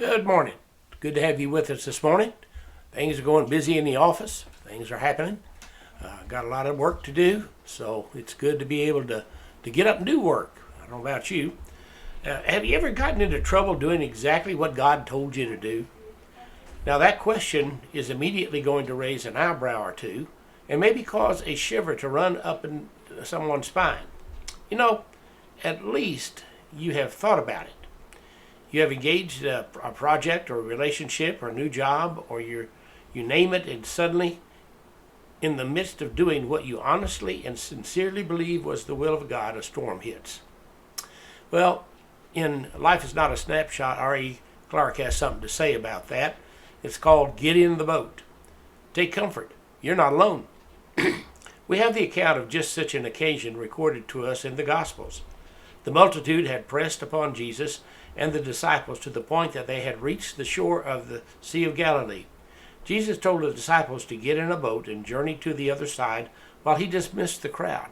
Good morning. Good to have you with us this morning. Things are going busy in the office. Things are happening. Got a lot of work to do, so it's good to be able to get up and do work. I don't know about you. Have you ever gotten into trouble doing exactly what God told you to do? Now that question is immediately going to raise an eyebrow or two and maybe cause a shiver to run up in someone's spine. You know, at least you have thought about it. You have engaged a project or a relationship or a new job or you name it, and suddenly in the midst of doing what you honestly and sincerely believe was the will of God, a storm hits. Well, in Life is Not a Snapshot, R.E. Clark has something to say about that. It's called Get in the Boat. Take comfort. You're not alone. We have the account of just such an occasion recorded to us in the Gospels. The multitude had pressed upon Jesus and the disciples to the point that they had reached the shore of the Sea of Galilee. Jesus told the disciples to get in a boat and journey to the other side while he dismissed the crowd.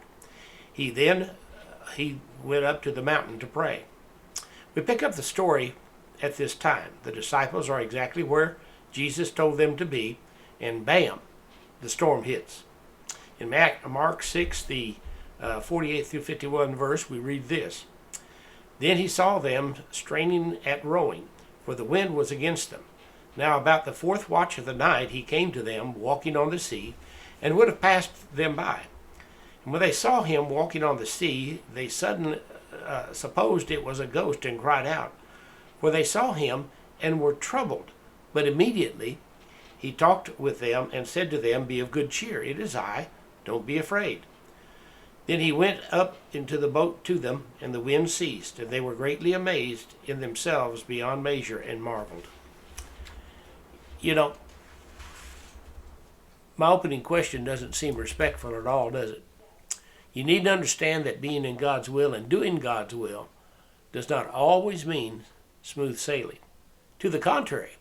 He went up to the mountain to pray. We pick up the story at this time. The disciples are exactly where Jesus told them to be, and bam, the storm hits. In Mark 6, the 48 through 51 verse, we read this. Then he saw them straining at rowing, for the wind was against them. Now about the fourth watch of the night he came to them, walking on the sea, and would have passed them by. And when they saw him walking on the sea, they suddenly supposed it was a ghost, and cried out. For they saw him, and were troubled. But immediately he talked with them, and said to them, Be of good cheer, it is I, don't be afraid. Then he went up into the boat to them, and the wind ceased, and they were greatly amazed in themselves beyond measure, and marveled. You know, my opening question doesn't seem respectful at all, does it? You need to understand that being in God's will and doing God's will does not always mean smooth sailing. To the contrary,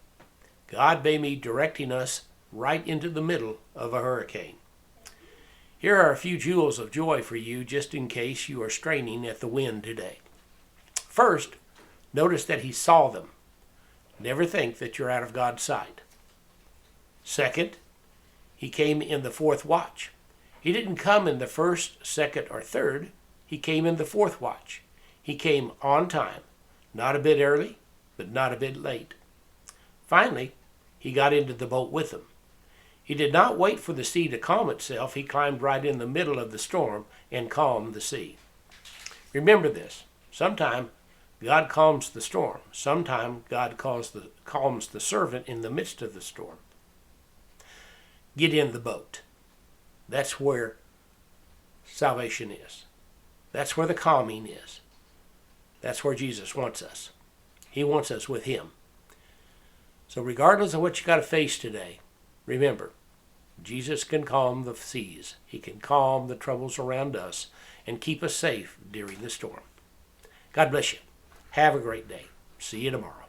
God may be directing us right into the middle of a hurricane. Here are a few jewels of joy for you, just in case you are straining at the wind today. First, notice that he saw them. Never think that you're out of God's sight. Second, he came in the fourth watch. He didn't come in the first, second, or third. He came in the fourth watch. He came on time, not a bit early, but not a bit late. Finally, he got into the boat with them. He did not wait for the sea to calm itself. He climbed right in the middle of the storm and calmed the sea. Remember this. Sometime God calms the storm. Sometime God calms the servant in the midst of the storm. Get in the boat. That's where salvation is. That's where the calming is. That's where Jesus wants us. He wants us with him. So regardless of what you got to face today, remember, Jesus can calm the seas. He can calm the troubles around us and keep us safe during the storm. God bless you. Have a great day. See you tomorrow.